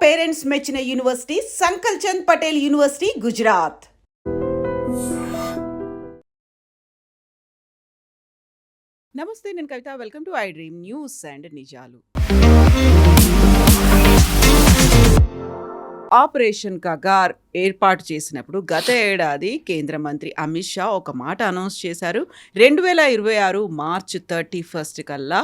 Parents మెచ్చిన university Sankalchand Patel university Gujarat. నమస్తే, నేను Kavitha. Welcome to I Dream News and నిజాలు. ఆపరేషన్ కగార్ ఏర్పాటు చేసినప్పుడు గత ఏడాది కేంద్ర మంత్రి అమిత్ షా ఒక మాట అనౌన్స్ చేశారు. 2026 మార్చ్ 31 కల్లా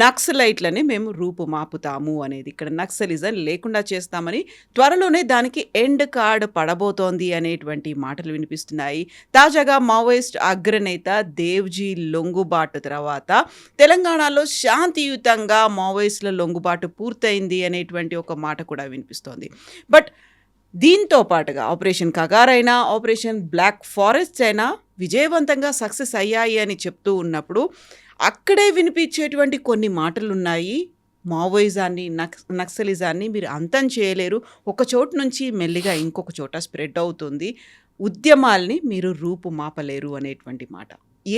నక్సలైట్లని మేము రూపుమాపుతాము అనేది. ఇక్కడ నక్సలిజం లేకుండా చేస్తామని, త్వరలోనే దానికి ఎండ్ కార్డ్ పడబోతోంది అనేటువంటి మాటలు వినిపిస్తున్నాయి. తాజాగా మావోయిస్ట్ అగ్రనేత దేవ్జీ లొంగుబాటు తర్వాత తెలంగాణలో శాంతియుతంగా మావోయిస్టుల లొంగుబాటు పూర్తయింది అనేటువంటి ఒక మాట కూడా వినిపిస్తోంది. బట్ దీంతో పాటుగా ఆపరేషన్ కగార్ అయినా, ఆపరేషన్ బ్లాక్ ఫారెస్ట్ అయినా విజయవంతంగా సక్సెస్ అయ్యాయి అని చెప్తూ ఉన్నప్పుడు అక్కడే వినిపించేటువంటి కొన్ని మాటలు ఉన్నాయి. మావోయిజాన్ని, నక్సలిజాన్ని మీరు అంతం చేయలేరు, ఒక చోటు నుంచి మెల్లిగా ఇంకొక చోట స్ప్రెడ్ అవుతుంది, ఉద్యమాల్ని మీరు రూపుమాపలేరు అనేటువంటి మాట.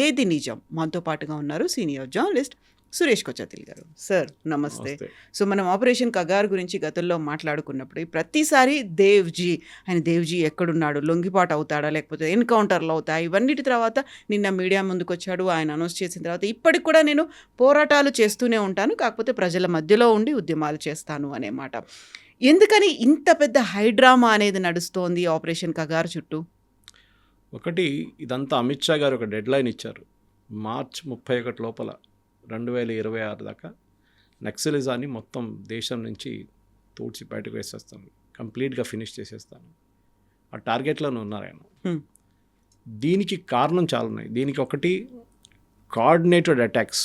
ఏది నిజం? మనతో పాటుగా ఉన్నారు సీనియర్ జర్నలిస్ట్ సురేష్ కొచ్చతిల్ గారు. సార్ నమస్తే. సో మనం ఆపరేషన్ కగార్ గురించి గతంలో మాట్లాడుకున్నప్పుడు ప్రతిసారి దేవ్జీ ఎక్కడున్నాడు, లొంగిపాటు అవుతాడా లేకపోతే ఎన్కౌంటర్లు అవుతాయి, ఇవన్నిటి తర్వాత నిన్న మీడియా ముందుకు వచ్చాడు. ఆయన అనౌన్స్ చేసిన తర్వాత ఇప్పటికి కూడా నేను పోరాటాలు చేస్తూనే ఉంటాను, కాకపోతే ప్రజల మధ్యలో ఉండి ఉద్యమాలు చేస్తాను అనే మాట. ఎందుకని ఇంత పెద్ద హైడ్రామా అనేది నడుస్తోంది ఆపరేషన్ కగార్ చుట్టూ? ఒకటి, ఇదంతా అమిత్ షా గారు ఒక డెడ్ లైన్ ఇచ్చారు. మార్చ్ 31 లోపల 2026 దాకా నక్సలిజాన్ని మొత్తం దేశం నుంచి తోడ్చి బయటకు వేసేస్తాను, కంప్లీట్గా ఫినిష్ చేసేస్తాను. ఆ టార్గెట్లోనే ఉన్నారు ఆయన. దీనికి కారణం చాలా ఉన్నాయి. దీనికి ఒకటి, coordinated attacks.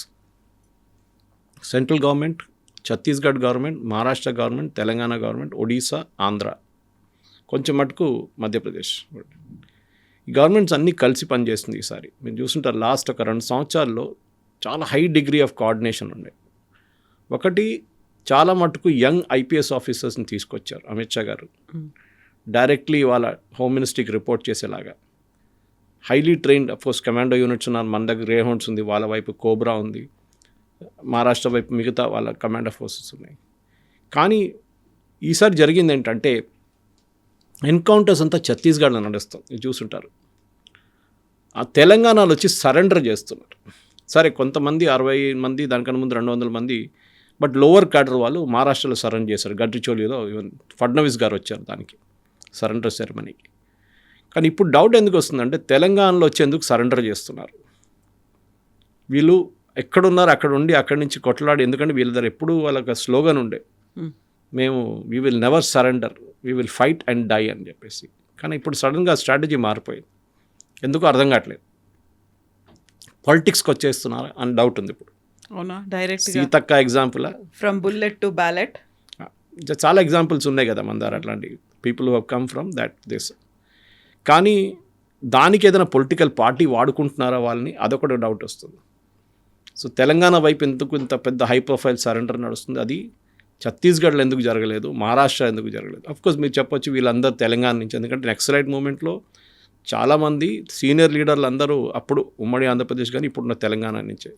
Central government, Chhattisgarh government, Maharashtra government, Telangana government, Odisha, Andhra, కొంచెం మటుకు మధ్యప్రదేశ్. ఈ గవర్నమెంట్స్ అన్నీ కలిసి పనిచేస్తుంది. ఈసారి మీరు చూస్తుంటారు, లాస్ట్ ఒక 2 సంవత్సరాల్లో చాలా హై డిగ్రీ ఆఫ్ కోఆర్డినేషన్ ఉండే. ఒకటి, చాలా మటుకు యంగ్ ఐపీఎస్ ఆఫీసర్స్ని తీసుకొచ్చారు అమిత్ షా గారు, డైరెక్ట్లీ వాళ్ళ హోమ్ మినిస్ట్రీకి రిపోర్ట్ చేసేలాగా. Highly trained, of course commando units ఉన్నారు, మన దగ్గర గ్రేహౌండ్స్ ఉంది, వాళ్ళ వైపు కోబ్రా ఉంది, మహారాష్ట్ర వైపు మిగతా వాళ్ళ కమాండో ఫోర్సెస్ ఉన్నాయి. కానీ ఈసారి జరిగింది ఏంటంటే, ఎన్కౌంటర్స్ అంతా ఛత్తీస్గఢ్లో నడుస్తాం, ఇది చూసుంటారు. ఆ తెలంగాణలో వచ్చి సరెండర్ చేస్తున్నారు. సరే, కొంతమంది 60 మంది, దానికన్నా ముందు 200 మంది, బట్ లోవర్ క్యాడర్ వాళ్ళు మహారాష్ట్రలో సరెండర్ చేశారు. గడ్రిచోలిలో ఈవెన్ ఫడ్నవీస్ గారు వచ్చారు దానికి, సరెండర్ సెరమనీకి. కానీ ఇప్పుడు డౌట్ ఎందుకు వస్తుందంటే, తెలంగాణలో వచ్చేందుకు సరెండర్ చేస్తున్నారు వీళ్ళు. ఎక్కడున్నారు అక్కడ ఉండి అక్కడి నుంచి కొట్లాడి, ఎందుకంటే వీళ్ళ దగ్గర ఎప్పుడు వాళ్ళకి స్లోగన్ ఉండే, మేము we will never surrender, we will fight and die అని చెప్పేసి. కానీ ఇప్పుడు సడన్గా స్ట్రాటజీ మారిపోయింది, ఎందుకు అర్థం కావట్లేదు. పాలిటిక్స్కి వచ్చేస్తున్నారు అని డౌట్ ఉంది ఇప్పుడు. అవునా? Direct Seethakka example, from bullet to ballot, చాలా ఎగ్జాంపుల్స్ ఉన్నాయి కదా మన దగ్గర, అట్లాంటి people who have come from that this. కానీ దానికి ఏదైనా పొలిటికల్ పార్టీ వాడుకుంటున్నారా వాళ్ళని, అదొకటి డౌట్ వస్తుంది. సో తెలంగాణ వైపు ఎందుకు ఇంత పెద్ద హై ప్రొఫైల్ సరెండర్ నడుస్తుంది? అది ఛత్తీస్గఢ్లో ఎందుకు జరగలేదు, మహారాష్ట్ర ఎందుకు జరగలేదు? అఫ్కోర్స్ మీరు చెప్పొచ్చు వీళ్ళందరూ తెలంగాణ నుంచి, ఎందుకంటే నక్సలైట్ మూమెంట్లో చాలామంది సీనియర్ లీడర్లు అందరూ అప్పుడు ఉమ్మడి ఆంధ్రప్రదేశ్ కానీ ఇప్పుడున్న తెలంగాణ నుంచే.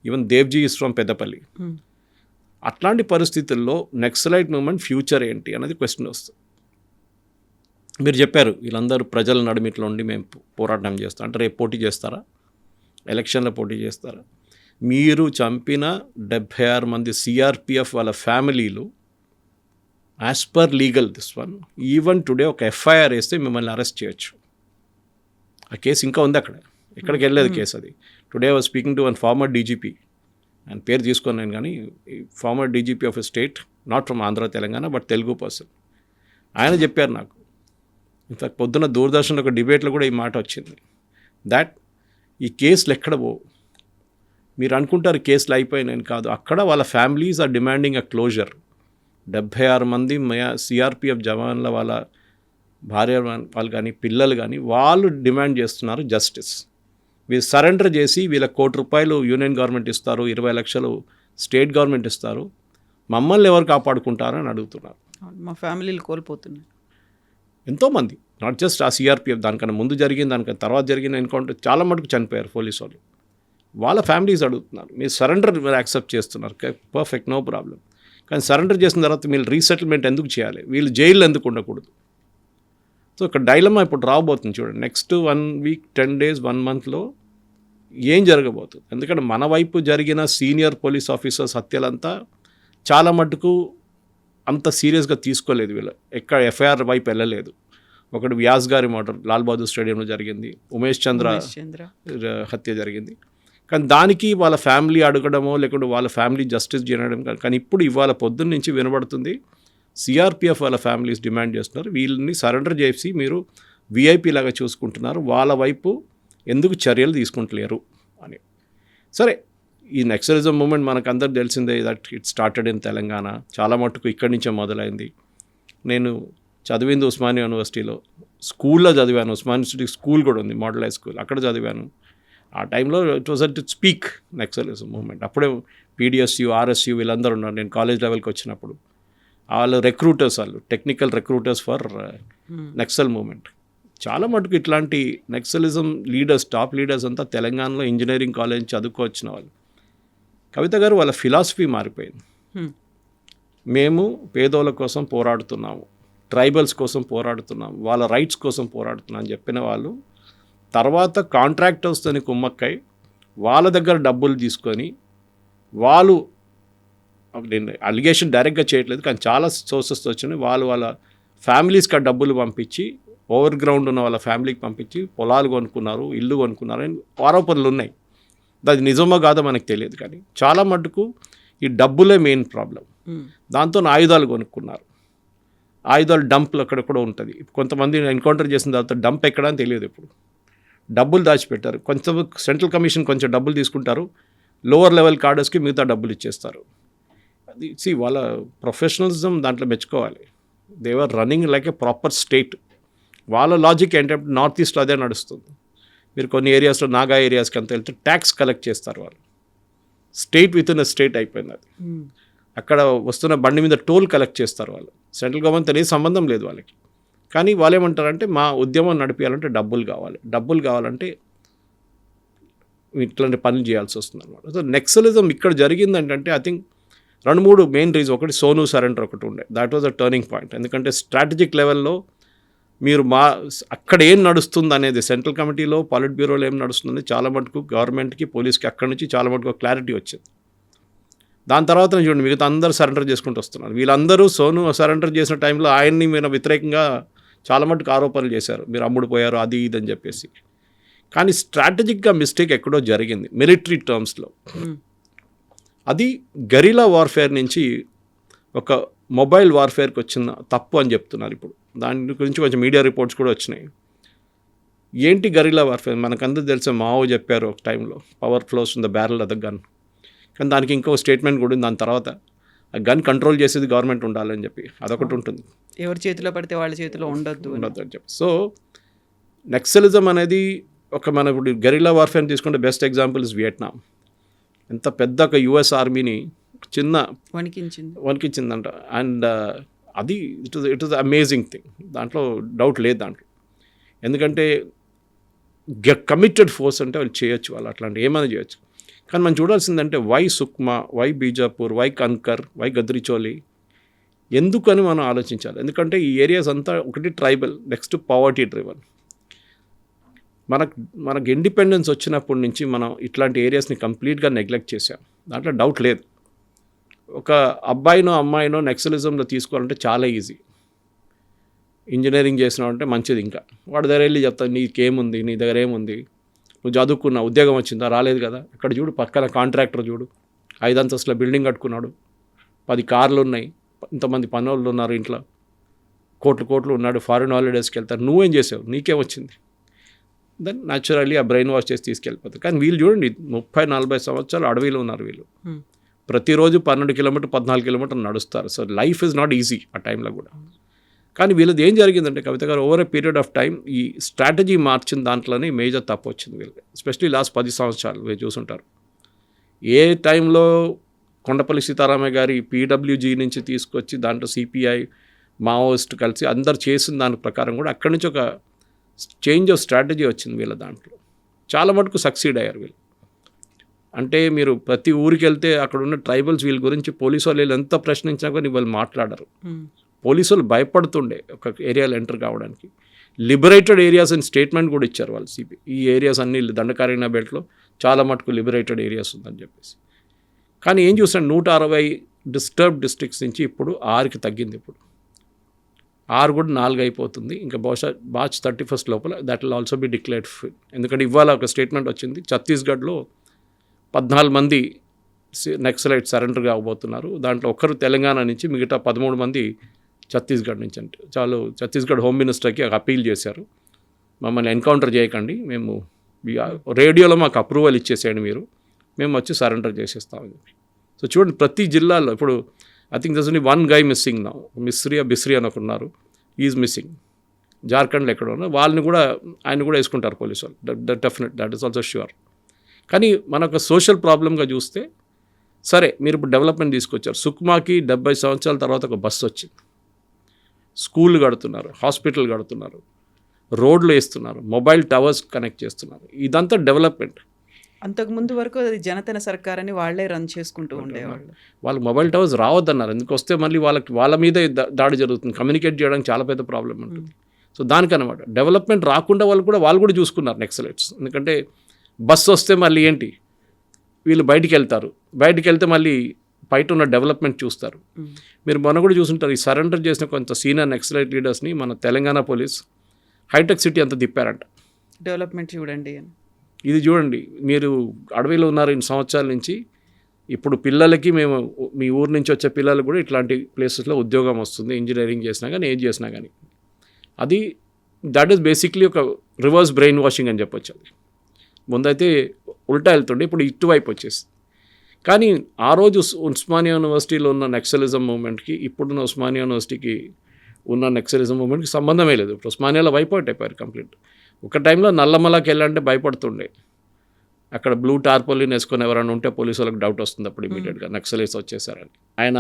Even Devji is from Peddapalli. అట్లాంటి పరిస్థితుల్లో నక్సలైట్ మూమెంట్ ఫ్యూచర్ ఏంటి అనేది క్వశ్చన్ వస్తుంది. మీరు చెప్పారు వీళ్ళందరూ ప్రజల నడుమిట్లో ఉండి మేము పోరాటం చేస్తాం అంటే, రేపు పోటీ చేస్తారా? ఎలక్షన్లో పోటీ చేస్తారా? మీరు చంపిన 76 మంది సిఆర్పిఎఫ్ వాళ్ళ ఫ్యామిలీలు, as per legal this one, even today ఒక ఎఫ్ఐఆర్ వేస్తే మిమ్మల్ని అరెస్ట్ చేయొచ్చు. ఆ కేసు ఇంకా ఉంది అక్కడ, ఎక్కడికి వెళ్ళలేదు కేసు అది. Today was speaking to one farmer DGP, ఆయన పేరు తీసుకున్నాను కానీ, farmer DGP of a state, not from Andhra Telangana but Telugu person. ఆయన చెప్పారు నాకు, ఇన్ఫాక్ట్ పొద్దున్న దూరదర్శన్లో ఒక డిబేట్లో కూడా ఈ మాట వచ్చింది, దాట్ ఈ కేసులు ఎక్కడ పోవు. మీరు అనుకుంటారు కేసులు అయిపోయినాయని, కాదు, అక్కడ వాళ్ళ families are demanding a closure. 76 మంది సిఆర్పిఎఫ్ జవాన్ల వాళ్ళ భార్య వాళ్ళు కానీ పిల్లలు కానీ వాళ్ళు డిమాండ్ చేస్తున్నారు జస్టిస్. వీళ్ళు సరెండర్ చేసి వీళ్ళకి ₹1 కోటి యూనియన్ గవర్నమెంట్ ఇస్తారు, 20 లక్షలు స్టేట్ గవర్నమెంట్ ఇస్తారు, మమ్మల్ని ఎవరు కాపాడుకుంటారు అని అడుగుతున్నారు. మా ఫ్యామిలీలు కోల్పోతున్నాయి ఎంతోమంది, నాట్ జస్ట్ ఆ సిఆర్పిఎఫ్, దానికన్నా ముందు జరిగింది, దానికన్నా తర్వాత జరిగిన ఎన్కౌంటర్ చాలా మటుకు చనిపోయారు పోలీసు వాళ్ళు. వాళ్ళ ఫ్యామిలీస్ అడుగుతున్నారు, మీరు సరెండర్ మీరు యాక్సెప్ట్ చేస్తున్నారు, పర్ఫెక్ట్, నో ప్రాబ్లం. కానీ సరెండర్ చేసిన తర్వాత వీళ్ళు రీసెటిల్మెంట్ ఎందుకు చేయాలి, వీళ్ళు జైల్లో ఎందుకు ఉండకూడదు. సో ఇక్కడ డైలమా ఇప్పుడు రాబోతుంది చూడండి. నెక్స్ట్ 1 వీక్ 10 days 1 monthలో ఏం జరగబోతుంది. ఎందుకంటే మన వైపు జరిగిన సీనియర్ పోలీస్ ఆఫీసర్స్ హత్యలంతా చాలా మటుకు అంత సీరియస్గా తీసుకోలేదు. వీళ్ళు ఎక్కడ ఎఫ్ఐఆర్ వైపు వెళ్ళలేదు. ఒకటి వ్యాస్ గారి మర్డర్ లాల్ బహదూర్ స్టేడియంలో జరిగింది, ఉమేష్ చంద్ర హత్య జరిగింది. కానీ దానికి వాళ్ళ ఫ్యామిలీ అడగడమో లేకుంటే వాళ్ళ ఫ్యామిలీ జస్టిస్ చేయడం కానీ ఇప్పుడు ఇవాళ పొద్దున్న నుంచి వినబడుతుంది సిఆర్పిఎఫ్ వాళ్ళ ఫ్యామిలీస్ డిమాండ్ చేస్తున్నారు, వీళ్ళని సరెండర్ చేసి మీరు విఐపి లాగా చూసుకుంటున్నారు, వాళ్ళ వైపు ఎందుకు చర్యలు తీసుకుంటలేరు అని. సరే, ఈ నక్సలిజం మూమెంట్ మనకు అందరూ తెలిసిందే, that it started in Telangana. చాలా మటుకు ఇక్కడి నుంచే మొదలైంది. నేను చదివింది ఉస్మానియా యూనివర్సిటీలో, స్కూల్లో చదివాను. ఉస్మానియా యూనివర్సిటీ స్కూల్ కూడా ఉంది, మోడల్ హై స్కూల్, అక్కడ చదివాను. ఆ టైంలో it was at speak Naxalism movement. అప్పుడే పీడిఎస్యు, ఆర్ఎస్యు వీళ్ళందరూ ఉన్నారు. నేను కాలేజ్ లెవెల్కి వచ్చినప్పుడు వాళ్ళు రిక్రూటర్స్, వాళ్ళు technical recruiters for Naxal movement. చాలా మటుకు ఇట్లాంటి నక్సలిజం లీడర్స్, టాప్ లీడర్స్ అంతా తెలంగాణలో ఇంజనీరింగ్ కాలేజ్ చదువుకోవచ్చిన వాళ్ళు. కవిత గారు వాళ్ళ ఫిలాసఫీ మారిపోయింది. మేము పేదోళ్ళ కోసం పోరాడుతున్నాము, ట్రైబల్స్ కోసం పోరాడుతున్నాము, వాళ్ళ రైట్స్ కోసం పోరాడుతున్నాం అని చెప్పిన వాళ్ళు తర్వాత కాంట్రాక్టర్స్తోని కుమ్మక్కై వాళ్ళ దగ్గర డబ్బులు తీసుకొని వాళ్ళు, నేను అలిగేషన్ డైరెక్ట్గా చేయట్లేదు కానీ చాలా సోర్సెస్తో వచ్చినాయి, వాళ్ళ ఫ్యామిలీస్కి ఆ డబ్బులు పంపించి ఓవర్ గ్రౌండ్ ఉన్న వాళ్ళ ఫ్యామిలీకి పంపించి పొలాలు కొనుక్కున్నారు, ఇల్లు కొనుక్కున్నారు అని ఆరోపణలు ఉన్నాయి. అది నిజమో కాదో మనకు తెలియదు కానీ చాలా మటుకు ఈ డబ్బులే మెయిన్ ప్రాబ్లం. దాంతో ఆయుధాలు కొనుక్కున్నారు. ఆయుధాలు డంప్లు అక్కడెక్కడ ఉంటుంది. కొంతమంది ఎన్కౌంటర్ చేసిన తర్వాత డంప్ ఎక్కడ అని తెలియదు. ఇప్పుడు డబ్బులు దాచిపెట్టారు. కొంచెం సెంట్రల్ కమిషన్ కొంచెం డబ్బులు తీసుకుంటారు, లోవర్ లెవెల్ కార్డర్స్కి మిగతా డబ్బులు ఇచ్చేస్తారు. అది వాళ్ళ ప్రొఫెషనలిజం దాంట్లో మెచ్చుకోవాలి. They are running like a proper state. వాళ్ళ లాజిక్ ఏంటంటే నార్త్ ఈస్ట్లో అదే నడుస్తుంది. మీరు కొన్ని ఏరియాస్లో, నాగా ఏరియాస్కి అంత వెళ్తే ట్యాక్స్ కలెక్ట్ చేస్తారు వాళ్ళు. State with in a state అయిపోయింది అది. అక్కడ వస్తున్న బండి మీద టోల్ కలెక్ట్ చేస్తారు వాళ్ళు. సెంట్రల్ గవర్నమెంట్ అనేది సంబంధం లేదు వాళ్ళకి. కానీ వాళ్ళు ఏమంటారంటే మా ఉద్యమం నడిపించాలంటే డబ్బులు కావాలి, డబ్బులు కావాలంటే ఇట్లాంటి పనులు చేయాల్సి వస్తుంది అనమాట. సో నక్సలిజం ఇక్కడ జరిగిందంటే ఐ థింక్ 2-3 మెయిన్ రీజన్. ఒకటి సోను సరెండర్ ఒకటి ఉండే, that was a turning point. ఎందుకంటే స్ట్రాటజిక్ లెవెల్లో మీరు అక్కడ ఏం నడుస్తుంది అనేది, సెంట్రల్ కమిటీలో పాలిట్ బ్యూరోలో ఏం నడుస్తుంది చాలా మటుకు గవర్నమెంట్కి, పోలీస్కి అక్కడి నుంచి చాలా మటుకు క్లారిటీ వచ్చింది. దాని తర్వాత చూడండి మిగతా అందరూ సరెండర్ చేసుకుంటూ వస్తున్నారు. వీళ్ళందరూ సోను సరెండర్ చేసిన టైంలో ఆయన్ని మీరు వ్యతిరేకంగా చాలా మటుకు ఆరోపణలు చేశారు, మీరు అమ్ముడు పోయారు అది ఇది అని చెప్పేసి. కానీ స్ట్రాటజిక్గా మిస్టేక్ ఎక్కడో జరిగింది మిలిటరీ టర్మ్స్లో. అది గెరిలా వార్ఫేర్ నుంచి ఒక మొబైల్ వార్ఫేర్కి వచ్చిన తప్పు అని చెప్తున్నారు ఇప్పుడు. దాని గురించి కొంచెం మీడియా రిపోర్ట్స్ కూడా వచ్చినాయి. ఏంటి గెరిలా వార్ఫేర్? మనకందరూ తెలిసే మావో చెప్పారు ఒక టైంలో, power flows in the barrel of the gun. కానీ దానికి ఇంకో స్టేట్మెంట్ కూడా ఉంది దాని తర్వాత, ఆ గన్ కంట్రోల్ చేసేది గవర్నమెంట్ ఉండాలని చెప్పి అదొకటి ఉంటుంది. ఎవరి చేతిలో పడితే వాళ్ళ చేతిలో ఉండొద్దు అని చెప్పి. సో నక్సలిజం అనేది ఒక మనకు గెరిలా వార్ఫేర్ తీసుకుంటే బెస్ట్ ఎగ్జాంపుల్ ఇస్ వియట్నాం. ఎంత పెద్ద ఒక యుఎస్ ఆర్మీని చిన్న వణికించిందంట. అండ్ అది ఇట్ వాజ్ అమేజింగ్ థింగ్, దాంట్లో డౌట్ లేదు దాంట్లో. ఎందుకంటే కమిటెడ్ ఫోర్స్ అంటే వాళ్ళు చేయొచ్చు, వాళ్ళు అట్లాంటి ఏమైనా చేయొచ్చు. కానీ మనం చూడాల్సిందంటే why Sukma, why Bijapur, why Kanker, why Gadchiroli, ఎందుకని మనం ఆలోచించాలి. ఎందుకంటే ఈ ఏరియాస్ అంతా ఒకటి ట్రైబల్, నెక్స్ట్ పవర్టీ డ్రివన్. మనకు ఇండిపెండెన్స్ వచ్చినప్పటి నుంచి మనం ఇట్లాంటి ఏరియాస్ని కంప్లీట్గా నెగ్లెక్ట్ చేసాం, దాంట్లో డౌట్ లేదు. ఒక అబ్బాయినో అమ్మాయినో నక్సలిజంలో తీసుకోవాలంటే చాలా ఈజీ. ఇంజనీరింగ్ చేసినావు అంటే మంచిది. ఇంకా వాడి దగ్గర వెళ్ళి చెప్తాను నీకేముంది, నీ దగ్గర ఏముంది, నువ్వు చదువుకున్నా, ఉద్యోగం వచ్చిందా, రాలేదు కదా. అక్కడ చూడు పక్కన కాంట్రాక్టర్ చూడు, 5 అంతస్తుల బిల్డింగ్ కట్టుకున్నాడు, 10 కార్లు ఉన్నాయి, ఇంతమంది పనులు ఉన్నారు ఇంట్లో, కోట్లు ఉన్నాడు, ఫారిన్ హాలిడేస్కి వెళ్తారు. నువ్వేం చేసావు, నీకేం వచ్చింది? దెన్ న్యాచురల్లీ ఆ బ్రెయిన్ వాష్ చేసి తీసుకెళ్ళిపోతారు. కానీ వీళ్ళు చూడండి 30-40 సంవత్సరాలు అడవిలో ఉన్నారు వీళ్ళు. ప్రతిరోజు 12 కిలోమీటర్ 14 కిలోమీటర్లు నడుస్తారు. So life is not easy ఆ టైంలో కూడా. కానీ వీళ్ళది ఏం జరిగిందంటే కవిత గారు over a period of time ఈ స్ట్రాటజీ మార్చిన దాంట్లోనే మేజర్ తప్పు వచ్చింది వీళ్ళకి. ఎస్పెషలీ లాస్ట్ 10 సంవత్సరాలు మీరు చూసుంటారు. ఏ టైంలో కొండపల్లి సీతారామయ్య గారి పీడబ్ల్యూజీ నుంచి తీసుకొచ్చి దాంట్లో సిపిఐ, మావోయిస్ట్ కలిసి అందరు చేసిన దాని ప్రకారం కూడా అక్కడి నుంచి ఒక చేంజ్ ఆఫ్ స్ట్రాటజీ వచ్చింది వీళ్ళ దాంట్లో. చాలా మటుకు సక్సీడ్ అయ్యారు వీళ్ళు. అంటే మీరు ప్రతి ఊరికి వెళ్తే అక్కడ ఉన్న ట్రైబల్స్ వీళ్ళ గురించి పోలీసు వాళ్ళు ఎంత ప్రశ్నించినా కానీ వాళ్ళు మాట్లాడరు. పోలీసు వాళ్ళు భయపడుతుండే ఒక ఏరియాలో ఎంటర్ కావడానికి. లిబరేటెడ్ ఏరియాస్ అని స్టేట్మెంట్ కూడా ఇచ్చారు వాళ్ళు సిపి. ఈ ఏరియాస్ అన్ని దండకారణ్య బెల్ట్లో చాలా మటుకు లిబరేటెడ్ ఏరియాస్ ఉందని చెప్పేసి. కానీ ఏం చూసాను, 160 డిస్టర్బ్ డిస్ట్రిక్ట్స్ నుంచి ఇప్పుడు 6కి తగ్గింది. ఇప్పుడు 6 కూడా 4 అయిపోతుంది. ఇంకా బహుశా మార్చ్ 31 లోపల that will also be declared free. ఎందుకంటే ఇవాళ ఒక స్టేట్మెంట్ వచ్చింది, ఛత్తీస్గఢ్లో 14 మంది నక్సలైట్ సరెండర్ కాబోతున్నారు. దాంట్లో ఒకరు తెలంగాణ నుంచి, మిగతా 13 మంది ఛత్తీస్గఢ్ నుంచి. అంటే చాలు ఛత్తీస్గఢ్ హోమ్ మినిస్టర్కి అపీల్ చేశారు, మమ్మల్ని ఎన్కౌంటర్ చేయకండి, మేము రేడియోలో మాకు అప్రూవల్ ఇచ్చేసేయండి మీరు, మేము వచ్చి సరెండర్ చేసేస్తామని చెప్పి. సో చూడండి, ప్రతి జిల్లాలో ఇప్పుడు I think this only 1 guy missing now. బిస్రీ అని ఒకరున్నారు, ఈజ్ మిస్సింగ్. జార్ఖండ్లో ఎక్కడ ఉన్నారు, వాళ్ళని కూడా ఆయన కూడా వేసుకుంటారు పోలీసు వాళ్ళు. Definite, that is also sure. కానీ మనకు సోషల్ ప్రాబ్లంగా చూస్తే, సరే మీరు ఇప్పుడు డెవలప్మెంట్ తీసుకొచ్చారు, సుక్మాకి 70 సంవత్సరాల తర్వాత ఒక బస్సు వచ్చింది, స్కూల్ కడుతున్నారు, హాస్పిటల్ కడుతున్నారు, రోడ్లు వేస్తున్నారు, మొబైల్ టవర్స్ కనెక్ట్ చేస్తున్నారు. ఇదంతా డెవలప్మెంట్. అంతకుముందు వరకు అది జనతన సర్కార్ అని వాళ్ళే రన్ చేసుకుంటూ ఉండేవాళ్ళు. వాళ్ళు మొబైల్ టవర్స్ రావద్దన్నారు, ఎందుకు వస్తే మళ్ళీ వాళ్ళ మీదే దాడి జరుగుతుంది, కమ్యూనికేట్ చేయడానికి చాలా పెద్ద ప్రాబ్లం ఉంటుంది. సో దానికనమాట డెవలప్మెంట్ రాకుండా వాళ్ళు కూడా చూసుకున్నారు నక్సలైట్స్. ఎందుకంటే బస్సు వస్తే మళ్ళీ ఏంటి, వీళ్ళు బయటికి వెళ్తే మళ్ళీ బయట ఉన్న డెవలప్మెంట్ చూస్తారు. మీరు మొన్న కూడా చూసుంటారు, ఈ సరెండర్ చేసిన కొంత సీనియర్ నక్సలైట్ లీడర్స్ని మన తెలంగాణ పోలీస్ హైటెక్ సిటీ అంతా తిప్పారంట. డెవలప్మెంట్ చూడండి, ఇది చూడండి, మీరు అడవిలో ఉన్నారు ఇన్ని సంవత్సరాల నుంచి, ఇప్పుడు పిల్లలకి మేము మీ ఊరు నుంచి వచ్చే పిల్లలు కూడా ఇట్లాంటి ప్లేసెస్లో ఉద్యోగం వస్తుంది, ఇంజనీరింగ్ చేసినా కానీ ఏం చేసినా కానీ. అది దట్ ఈస్ బేసిక్లీ ఒక రివర్స్ బ్రెయిన్ వాషింగ్ అని చెప్పొచ్చు. అది ముందైతే ఉల్టా వెళ్తుండే, ఇప్పుడు ఇటువైపు వచ్చేసి. కానీ ఆ రోజు ఉస్మానియా యూనివర్సిటీలో ఉన్న నక్సలిజం మూమెంట్కి ఇప్పుడున్న ఉస్మానియా యూనివర్సిటీకి ఉన్న నక్సలిజం మూమెంట్కి సంబంధమే లేదు. ఇప్పుడు ఉస్మానియాలో వైపౌట్ అయిపోయారు కంప్లీట్. ఒక టైంలో నల్లమలకి వెళ్ళాలంటే భయపడుతుండే, అక్కడ బ్లూ టార్పోలిన్ వేసుకొని ఎవరైనా ఉంటే పోలీసు వాళ్ళకి డౌట్ వస్తుంది అప్పుడు ఇమీడియట్గా నక్సలైట్స్ వచ్చేసారని. ఆయన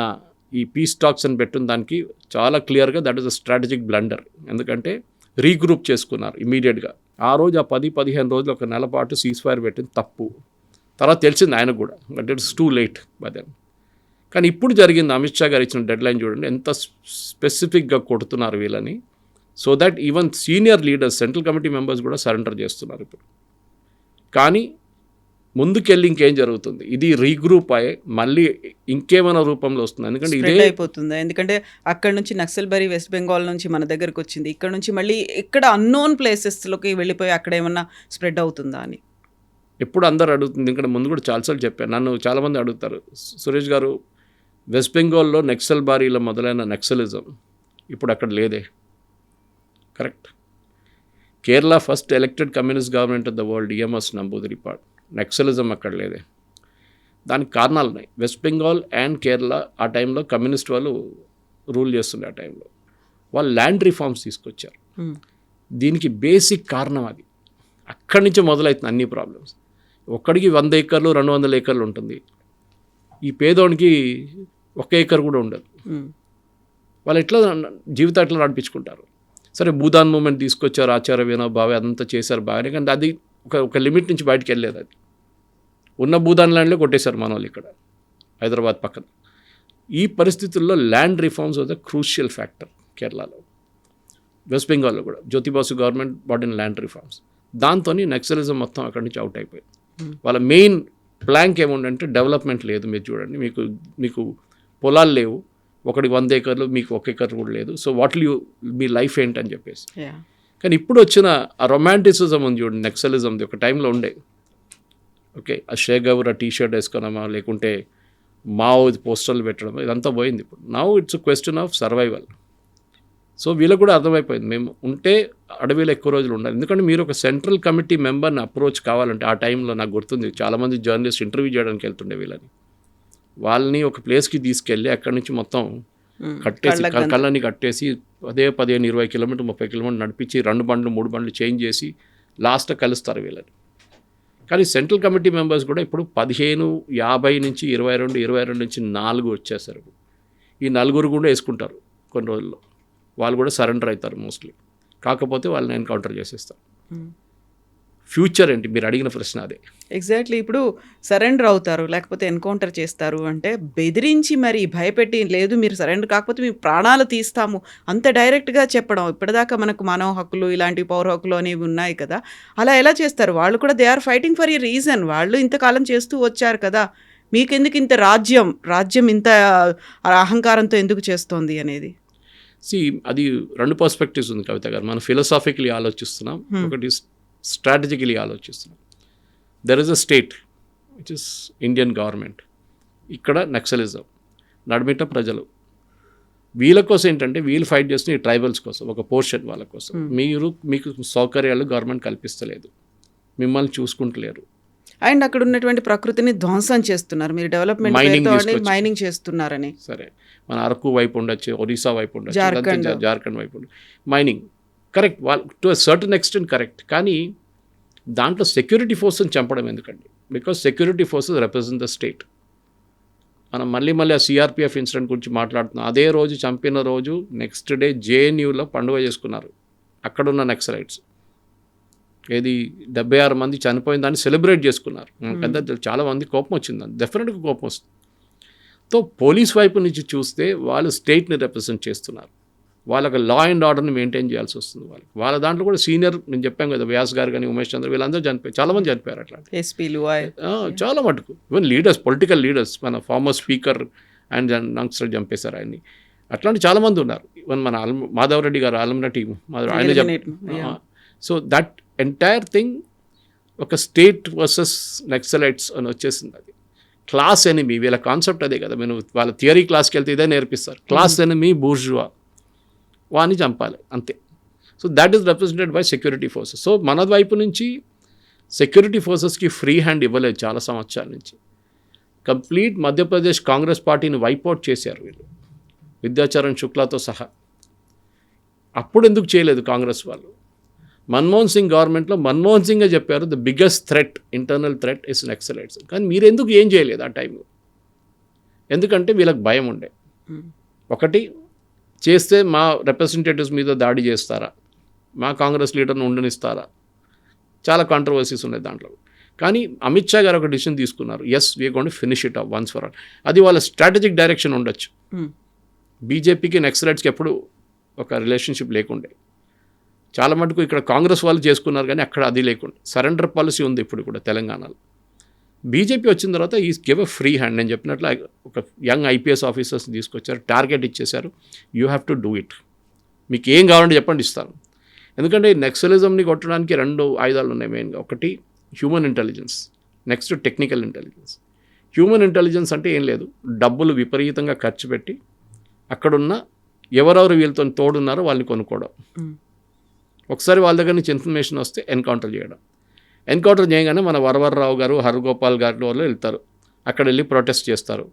ఈ పీస్ టాక్స్ అని పెట్టిన దానికి చాలా క్లియర్గా that is a strategic blunder. ఎందుకంటే రీగ్రూప్ చేసుకున్నారు ఇమీడియట్గా. ఆ రోజు ఆ 10-15 రోజులు ఒక నెల పాటు సీజ్ ఫైర్ పెట్టింది తప్పు. తర్వాత తెలిసింది ఆయనకు కూడా, but it's too late by then. కానీ ఇప్పుడు జరిగింది, అమిత్ షా గారు ఇచ్చిన డెడ్ లైన్ చూడండి, ఎంత స్పెసిఫిక్గా కొడుతున్నారు వీళ్ళని. So that even senior leaders, central committee members కూడా సరెండర్ చేస్తున్నారు ఇప్పుడు. కానీ ముందుకెళ్ళి ఇంకేం జరుగుతుంది, ఇది రీగ్రూప్ అయ్యి మళ్ళీ ఇంకేమైనా రూపంలో వస్తుంది. ఎందుకంటే ఇదే అయిపోతుంది. ఎందుకంటే అక్కడ నుంచి నక్సల్బరీ వెస్ట్ బెంగాల్ నుంచి మన దగ్గరకు వచ్చింది, ఇక్కడ నుంచి మళ్ళీ ఇక్కడ అన్నోన్ ప్లేసెస్లోకి వెళ్ళిపోయి అక్కడ ఏమన్నా స్ప్రెడ్ అవుతుందా అని ఎప్పుడు అందరు అడుగుతుంది. ఇక్కడ ముందు కూడా చాలాసార్లు చెప్పాను, నన్ను చాలామంది అడుగుతారు, సురేష్ గారు వెస్ట్ బెంగాల్లో నక్సల్బారీలో మొదలైన నక్సలిజం ఇప్పుడు అక్కడ లేదే. Correct. Kerala first elected communist government of the world, EMS Namboodiripad. Naxalism అక్కడ లేదే. దానికి కారణాలు ఉన్నాయి. వెస్ట్ బెంగాల్ అండ్ కేరళ ఆ టైంలో కమ్యూనిస్ట్ వాళ్ళు రూల్ చేస్తుండే. ఆ టైంలో వాళ్ళు ల్యాండ్ రిఫార్మ్స్ తీసుకొచ్చారు. దీనికి బేసిక్ కారణం అది. అక్కడి నుంచే మొదలవుతుంది అన్ని ప్రాబ్లమ్స్. ఒక్కడికి 100 ఏకర్లు 200 ఏకర్లు ఉంటుంది, ఈ పేదోనికి 1 ఏకర్ కూడా ఉండదు. వాళ్ళు ఎట్లా జీవితం ఎట్లా నడిపించుకుంటారు. సరే భూదాన్ మూమెంట్ తీసుకొచ్చారు, ఆచార్య వినోబావే అదంతా చేశారు బాగానే, కానీ అది ఒక లిమిట్ నుంచి బయటకు వెళ్ళలేదు. అది ఉన్న భూదాన్ ల్యాండ్లో కొట్టేశారు మన వాళ్ళు ఇక్కడ హైదరాబాద్ పక్కన. ఈ పరిస్థితుల్లో land reforms was the crucial factor కేరళలో. వెస్ట్ బెంగాల్లో కూడా Jyoti Basu government brought in land reforms. దాంతో నక్సలిజం మొత్తం అక్కడి నుంచి అవుట్ అయిపోయింది. వాళ్ళ మెయిన్ ప్లాంక్ ఏముండంటే డెవలప్మెంట్ లేదు. మీరు చూడండి, మీకు పొలాలు లేవు, ఒకడికి 100 ఏకర్లు, మీకు 1 ఏకర్ కూడా లేదు. So what you me life ఏంటని చెప్పేసి. కానీ ఇప్పుడు వచ్చిన ఆ రొమాంటిసిజం ఉంది చూడండి, నక్సలిజంది ఒక టైంలో ఉండే. ఓకే, ఆ షేగవర్ ఆ టీషర్ట్ వేసుకోవడమా, లేకుంటే మావో పోస్టర్లు పెట్టడం, ఇదంతా పోయింది ఇప్పుడు. Now it's question of survival. So వీళ్ళకి కూడా అర్థమైపోయింది, మేము ఉంటే అడవిలో ఎక్కువ రోజులు ఉండాలి. ఎందుకంటే మీరు ఒక సెంట్రల్ కమిటీ మెంబర్ని అప్రోచ్ కావాలంటే ఆ టైంలో నాకు గుర్తుంది, చాలామంది జర్నలిస్ట్ ఇంటర్వ్యూ చేయడానికి వెళ్తుండే వీళ్ళని. వాళ్ళని ఒక ప్లేస్కి తీసుకెళ్ళి అక్కడి నుంచి మొత్తం కట్టేసి కళ్ళని కట్టేసి అదే 15-20 కిలోమీటర్ 30 కిలోమీటర్ నడిపించి 2 బండ్లు 3 బండ్లు చేంజ్ చేసి లాస్ట్ కలుస్తారు వీళ్ళని. కానీ సెంట్రల్ కమిటీ మెంబర్స్ కూడా ఇప్పుడు 15, 50 నుంచి 22 నుంచి 4 వచ్చేస్తారు. ఈ 4 కూడా వేసుకుంటారు కొన్ని రోజుల్లో. వాళ్ళు కూడా సరెండర్ అవుతారు మోస్ట్లీ. కాకపోతే వాళ్ళని ఎన్కౌంటర్ చేసేస్తారు. ఫ్యూచర్ ఏంటి? మీరు అడిగిన ప్రశ్న అదే. ఎగ్జాక్ట్లీ. ఇప్పుడు సరెండర్ అవుతారు, లేకపోతే ఎన్కౌంటర్ చేస్తారు అంటే బెదిరించి మరి భయపెట్టి, లేదు మీరు సరెండర్ కాకపోతే మీ ప్రాణాలు తీస్తాము అంత డైరెక్ట్గా చెప్పడం. ఇప్పటిదాకా మనకు మానవ హక్కులు, ఇలాంటి పౌర హక్కులు అనేవి ఉన్నాయి కదా, అలా ఎలా చేస్తారు? వాళ్ళు కూడా they are fighting for a reason. వాళ్ళు ఇంతకాలం చేస్తూ వచ్చారు కదా, మీకెందుకు ఇంత రాజ్యం ఇంత అహంకారంతో ఎందుకు చేస్తోంది అనేది? అది 2 పర్స్పెక్టివ్స్ ఉంది కవిత గారు. మనం ఫిలాసాఫికలీ ఆలోచిస్తున్నాం, ఒకటి స్ట్రాటజికలీ ఆలోచిస్తున్నాం. There is a state which is Indian government, ఇక్కడ నక్సలిజం, నడిమిట ప్రజలు. వీళ్ళ కోసం ఏంటంటే వీళ్ళు ఫైట్ చేస్తున్న ఈ ట్రైబల్స్ కోసం, ఒక పోర్షన్ వాళ్ళ కోసం. మీకు సౌకర్యాలు గవర్నమెంట్ కల్పిస్తలేదు, మిమ్మల్ని చూసుకుంటలేరు. అండ్ అక్కడ ఉన్నటువంటి ప్రకృతిని ధ్వంసం చేస్తున్నారు. మీరు డెవలప్మెంట్ మైనింగ్ చేస్తున్నారని. సరే, మన అరకు వైపు ఉండొచ్చు, ఒరిస్సా వైపు ఉండొచ్చు, జార్ఖండ్ వైపు ఉండొచ్చు, మైనింగ్ కరెక్ట్, వాళ్ళు to a certain extent correct. కానీ దాంట్లో సెక్యూరిటీ ఫోర్స్ని చంపడం ఎందుకండి? Because security forces represent the state. మనం మళ్ళీ ఆ సిఆర్పిఎఫ్ ఇన్సిడెంట్ గురించి మాట్లాడుతున్నాం. అదే రోజు చంపిన రోజు నెక్స్ట్ డే జేఎన్యూలో పండుగ చేసుకున్నారు అక్కడున్న నక్సలైట్స్. ఏది 76 మంది చనిపోయిన దాన్ని సెలబ్రేట్ చేసుకున్నారు. పెద్ద చాలా మంది కోపం వచ్చిందని, డెఫినెట్గా కోపం వస్తుంది. తో పోలీస్ వైపు నుంచి చూస్తే వాళ్ళు స్టేట్ని రిప్రజెంట్ చేస్తున్నారు. వాళ్ళకి లా అండ్ ఆర్డర్ని మెయింటైన్ చేయాల్సి వస్తుంది. వాళ్ళ దాంట్లో కూడా సీనియర్, నేను చెప్పాను కదా, వ్యాస్ గారు కానీ ఉమేష్ చంద్ర, వీళ్ళందరూ చనిపోయారు, చాలామంది చనిపోయారు. అట్లా ఎస్పీలు చాలా మటుకు, ఈవెన్ లీడర్స్, పొలిటికల్ లీడర్స్, మన ఫార్మర్ స్పీకర్ అండ్ యంగ్స్టర్ చంపేశారు ఆయన్ని. అట్లాంటి చాలామంది ఉన్నారు. ఈవెన్ మన మాధవరెడ్డి గారు ఆలమ్న టీము ఆయన. సో దట్ ఎంటైర్ థింగ్ ఒక స్టేట్ వర్సెస్ నక్సలైట్స్ అని వచ్చేసింది. అది క్లాస్ ఎనిమీ, వీళ్ళ కాన్సెప్ట్ అదే కదా. నేను వాళ్ళ థియరీ క్లాస్కి వెళ్తే ఇదే నేర్పిస్తారు. క్లాస్ ఎనిమీ బూర్జువా, వాని చంపాలి అంతే. So that is represented by security forces. So మన వైపు నుంచి సెక్యూరిటీ ఫోర్సెస్కి ఫ్రీ హ్యాండ్ ఇవ్వలేదు చాలా సంవత్సరాల నుంచి. కంప్లీట్ మధ్యప్రదేశ్ కాంగ్రెస్ పార్టీని వైపౌట్ చేశారు వీళ్ళు, విద్యాచరణ్ శుక్లాతో సహా. అప్పుడు ఎందుకు చేయలేదు కాంగ్రెస్ వాళ్ళు? మన్మోహన్ సింగ్ గవర్నమెంట్లో మన్మోహన్ సింగే చెప్పారు the biggest threat, internal threat is Naxalites. కానీ మీరు ఎందుకు ఏం చేయలేదు ఆ టైంలో? ఎందుకంటే వీళ్ళకి భయం ఉండే. ఒకటి, చేస్తే మా రిప్రజెంటేటివ్స్ మీద దాడి చేస్తారా, మా కాంగ్రెస్ లీడర్ని ఉండనిస్తారా, చాలా కాంట్రవర్సీస్ ఉన్నాయి దాంట్లో. కానీ అమిత్ షా గారు ఒక డిసిషన్ తీసుకున్నారు, yes we're going to finish it off once for all. అది వాళ్ళ స్ట్రాటజిక్ డైరెక్షన్ ఉండొచ్చు. బీజేపీకి నక్సలైట్స్కి ఎప్పుడు ఒక రిలేషన్షిప్ లేకుండే. చాలా మటుకు ఇక్కడ కాంగ్రెస్ వాళ్ళు చేసుకున్నారు, కానీ అక్కడ అది లేకుండా సరెండర్ పాలసీ ఉంది ఇప్పుడు కూడా తెలంగాణలో. బీజేపీ వచ్చిన తర్వాత ఈ గివ్ ఎ ఫ్రీ హ్యాండ్. నేను చెప్పినట్లు ఒక యంగ్ ఐపీఎస్ ఆఫీసర్స్ తీసుకొచ్చారు, టార్గెట్ ఇచ్చేశారు, you have to do it, మీకు ఏం కావాలంటే చెప్పండి ఇస్తాను. ఎందుకంటే నక్సలిజంని కొట్టడానికి 2 ఆయుధాలు ఉన్నాయి మెయిన్గా. ఒకటి human intelligence, next technical intelligence. Human intelligence అంటే ఏం లేదు, డబ్బులు విపరీతంగా ఖర్చు పెట్టి అక్కడున్న ఎవరెవరు వీళ్ళతో తోడున్నారో వాళ్ళని కొనుక్కోవడం. ఒకసారి వాళ్ళ దగ్గర నుంచి ఇన్ఫర్మేషన్ వస్తే ఎన్కౌంటర్ చేయడం. ఎన్కౌంటర్ చేయగానే మన వరవర్రావు గారు, హరగోపాల్ గారి వాళ్ళు వెళ్తారు, అక్కడ వెళ్ళి ప్రొటెస్ట్ చేస్తారు,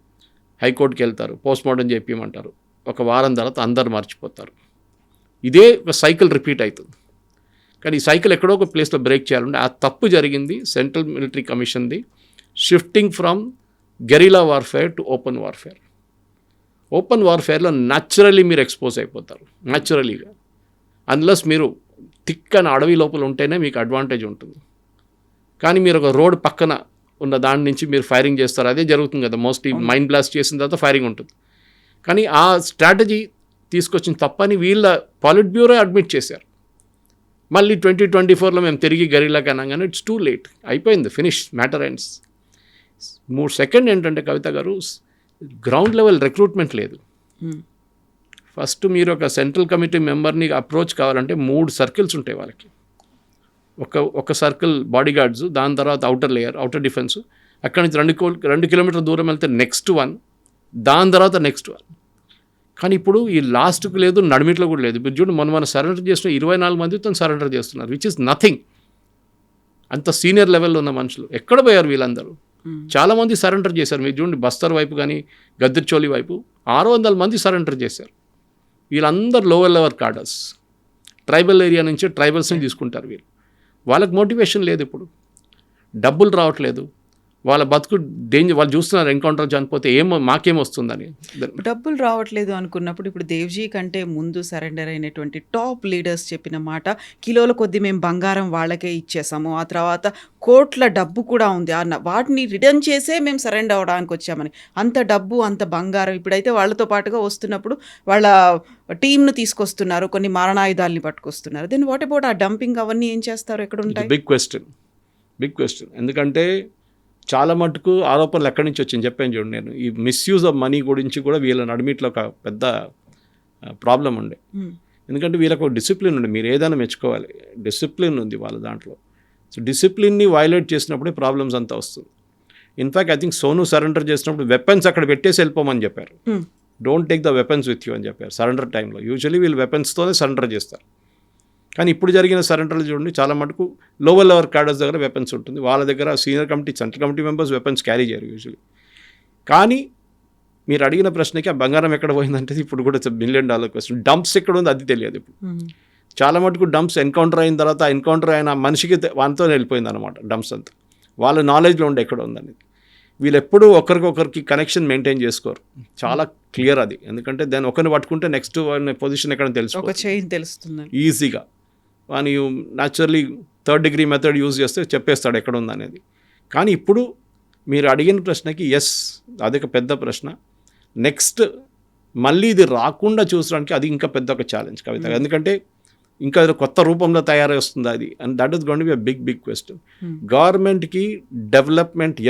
హైకోర్టుకి వెళ్తారు, పోస్ట్మార్టం చేయించమంటారు. ఒక వారం తర్వాత అందరు మర్చిపోతారు. ఇదే ఒక సైకిల్ రిపీట్ అవుతుంది. కానీ ఈ సైకిల్ ఎక్కడో ఒక ప్లేస్లో బ్రేక్ చేయాలంటే ఆ తప్పు జరిగింది సెంట్రల్ మిలిటరీ కమిషన్ది, shifting from guerrilla warfare to open warfare. Open వార్ఫేర్లో న్యాచురల్లీ మీరు ఎక్స్పోజ్ అయిపోతారు, న్యాచురలీగా. అన్లెస్ మీరు తిక్కన అడవి లోపల ఉంటేనే మీకు అడ్వాంటేజ్ ఉంటుంది. కానీ మీరు ఒక రోడ్ పక్కన ఉన్న దాని నుంచి మీరు ఫైరింగ్ చేస్తారు, అదే జరుగుతుంది కదా మోస్ట్లీ. మైండ్ బ్లాస్ట్ చేసిన తర్వాత ఫైరింగ్ ఉంటుంది. కానీ ఆ స్ట్రాటజీ తీసుకొచ్చిన తప్పని వీళ్ళ పాలిట్ బ్యూరో అడ్మిట్ చేశారు. మళ్ళీ 2024లో మేము తిరిగి గరిలాకి అనగానే ఇట్స్ టూ లేట్, అయిపోయింది, ఫినిష్, మ్యాటర్ ఎండ్స్. సెకండ్ ఏంటంటే కవిత గారు, గ్రౌండ్ లెవెల్ రిక్రూట్మెంట్ లేదు. ఫస్ట్ మీరు ఒక సెంట్రల్ కమిటీ మెంబర్ని అప్రోచ్ కావాలంటే 3 సర్కిల్స్ ఉంటాయి వాళ్ళకి. ఒక సర్కిల్ బాడీ గార్డ్స్, దాని తర్వాత అవుటర్ లేయర్, అవుటర్ డిఫెన్స్, అక్కడి నుంచి 2 కిలోమీటర్ల దూరం వెళ్తే నెక్స్ట్ 1, దాని తర్వాత నెక్స్ట్ 1. కానీ ఇప్పుడు ఈ లాస్ట్కి లేదు, నడిమిట్లో కూడా లేదు. ఇప్పుడు చూడండి, మన సరెండర్ చేసిన 24 మందితో సరెండర్ చేస్తున్నారు, విచ్ ఇస్ నథింగ్. అంత సీనియర్ లెవెల్లో ఉన్న మనుషులు ఎక్కడ పోయారు వీళ్ళందరూ? చాలామంది సరెండర్ చేశారు. మీరు చూడండి, బస్తర్ వైపు కానీ గద్దిర్చోలి వైపు 600 మంది సరెండర్ చేశారు. వీళ్ళందరూ లోవర్ లెవెల్ కార్డర్స్, ట్రైబల్ ఏరియా నుంచి ట్రైబల్స్ని తీసుకుంటారు వీళ్ళు. వాళ్ళకి మోటివేషన్ లేదు, ఇప్పుడు డబ్బులు రావట్లేదు, వాళ్ళ బతుకు డేంజర్, వాళ్ళు చూస్తున్నారు ఎన్కౌంటర్ చనిపోతే మాకేమొస్తుందని. డబ్బులు రావట్లేదు అనుకున్నప్పుడు ఇప్పుడు దేవ్జీ కంటే ముందు సరెండర్ అయినటువంటి టాప్ లీడర్స్ చెప్పిన మాట, కిలోల కొద్దీ మేము బంగారం వాళ్ళకే ఇచ్చేసాము, ఆ తర్వాత కోట్ల డబ్బు కూడా ఉంది, వాటిని రిటర్న్ చేసే మేము సరెండర్ అవ్వడానికి వచ్చామని. అంత డబ్బు అంత బంగారం ఇప్పుడైతే వాళ్ళతో పాటుగా వస్తున్నప్పుడు వాళ్ళ టీంను తీసుకొస్తున్నారు, కొన్ని మారణాయుధాలని పట్టుకొస్తున్నారు. దెన్ వాట్ అబౌట్ ఆ డంపింగ్ అవన్నీ ఏం చేస్తారు, ఎక్కడ ఉంటాయి? Big question. ఎందుకంటే చాలా మటుకు ఆరోపణలు ఎక్కడి నుంచి వచ్చింది చెప్పాను చూడండి. నేను ఈ మిస్యూజ్ ఆఫ్ మనీ గురించి కూడా వీళ్ళ నడిమిట్లో ఒక పెద్ద ప్రాబ్లం ఉండే. ఎందుకంటే వీళ్ళకు ఒక డిసిప్లిన్ ఉంది, మీరు ఏదైనా మెచ్చుకోవాలి, డిసిప్లిన్ ఉంది వాళ్ళ దాంట్లో. సో డిసిప్లిన్ని వైలేట్ చేసినప్పుడే ప్రాబ్లమ్స్ అంతా వస్తుంది. In fact I think Sonu surrender చేసినప్పుడు వెపన్స్ అక్కడ పెట్టేసి వెళ్ళిపోమని చెప్పారు. Don't take the weapons with you అని చెప్పారు సరెండర్ టైంలో. యూజువల్లీ వీళ్ళు వెపన్స్తోనే సరెండర్ చేస్తారు. కానీ ఇప్పుడు జరిగిన సరెండర్లు చూడండి, చాలా మటుకు లోవర్ లెవెల్ క్యాడర్స్ దగ్గర వెపన్స్ ఉంటుంది, వాళ్ళ దగ్గర senior committee, central committee members weapons carry చేయరు యూజువల్లీ. కానీ మీరు అడిగిన ప్రశ్నకి ఆ బంగారం ఎక్కడ పోయిందంటే ఇప్పుడు కూడా $1 బిలియన్ క్వశ్చన్. డంప్స్ ఎక్కడ ఉంది అది తెలియదు ఇప్పుడు. చాలా మటుకు డంప్స్ ఎన్కౌంటర్ అయిన తర్వాత ఎన్కౌంటర్ అయిన మనిషికి వానితో వెళ్ళిపోయింది అనమాట డంప్స్ అంతా. వాళ్ళ నాలెడ్జ్లో ఉండే ఎక్కడ ఉందని. వీళ్ళు ఎప్పుడూ ఒకరికొకరికి కనెక్షన్ మెయింటైన్ చేసుకోరు, చాలా క్లియర్ అది. ఎందుకంటే దాన్ని ఒకరిని పట్టుకుంటే నెక్స్ట్ పొజిషన్ ఎక్కడ తెలుస్తుంది ఈజీగా. వాని naturally third degree method use చేస్తే చెప్పేస్తాడు ఎక్కడ ఉందనేది. కానీ ఇప్పుడు మీరు అడిగిన ప్రశ్నకి అదొక పెద్ద ప్రశ్న. నెక్స్ట్ మళ్ళీ ఇది రాకుండా చూసడానికి అది ఇంకా పెద్ద ఒక ఛాలెంజ్ కవిత. ఎందుకంటే ఇంకా కొత్త రూపంలో తయారై వస్తుంది అది. And that is going to be a big question. గవర్నమెంట్కి డెవలప్మెంట్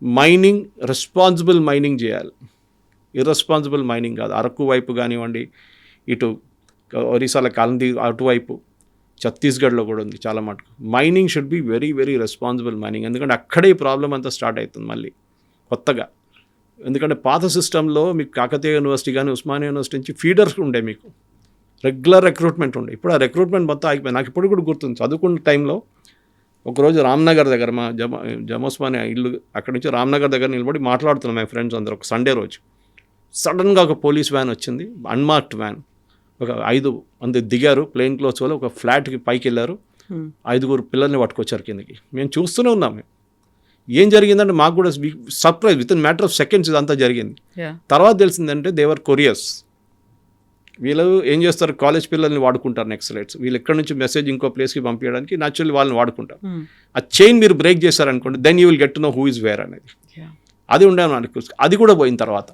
మైనింగ్, రెస్పాన్సిబుల్ మైనింగ్ చేయాలి, ఇర్రెస్పాన్సిబుల్ మైనింగ్ కాదు. అరకు వైపు కానివ్వండి, ఇటు ఒరిస్సాల కాలంది అటువైపు, ఛత్తీస్గఢ్లో కూడా ఉంది చాలా మటుకు. Mining should be very very responsible mining. ఎందుకంటే అక్కడే ఈ ప్రాబ్లం అంతా స్టార్ట్ అవుతుంది మళ్ళీ కొత్తగా. ఎందుకంటే పాత సిస్టంలో మీకు కాకతీయ యూనివర్సిటీ కానీ ఉస్మానియా యూనివర్సిటీ నుంచి ఫీడర్స్ ఉండే, మీకు రెగ్యులర్ రిక్రూట్మెంట్ ఉండే. ఇప్పుడు ఆ రిక్రూట్మెంట్ మొత్తం ఆగిపోయింది. నాకు ఇప్పుడు కూడా గుర్తుంది, చదువుకున్న టైంలో ఒకరోజు రామ్నగర్ దగ్గర మా జమోస్మానియా ఇల్లు, అక్కడి నుంచి రామ్నగర్ దగ్గర నిలబడి మాట్లాడుతున్నాం మా ఫ్రెండ్స్ అందరూ. ఒక సండే రోజు సడన్గా ఒక పోలీస్ వ్యాన్ వచ్చింది, అన్మార్క్డ్ వ్యాన్. ఒక 5 మంది దిగారు ప్లెయిన్ క్లోత్స్ వల్ల, ఒక ఫ్లాట్కి పైకి వెళ్ళారు, 5 పిల్లల్ని పట్టుకొచ్చారు కిందకి. మేము చూస్తూనే ఉన్నాం. ఏం జరిగిందంటే మాకు కూడా surprise, with in matter of seconds ఇదంతా జరిగింది. తర్వాత తెలిసిందంటే దేవర్ కొరియర్స్. వీళ్ళు ఏం చేస్తారు, కాలేజ్ పిల్లల్ని వాడుకుంటారు నక్సలైట్స్. వీళ్ళు ఎక్కడి నుంచి మెసేజ్ ఇంకో ప్లేస్కి పంపించడానికి న్యాచురల్లీ వాళ్ళని వాడుకుంటారు. ఆ చైన్ మీరు బ్రేక్ చేశారనుకోండి, then you will get to know who is where అనేది. అది ఉండేది మనకు, అది కూడా పోయిన తర్వాత.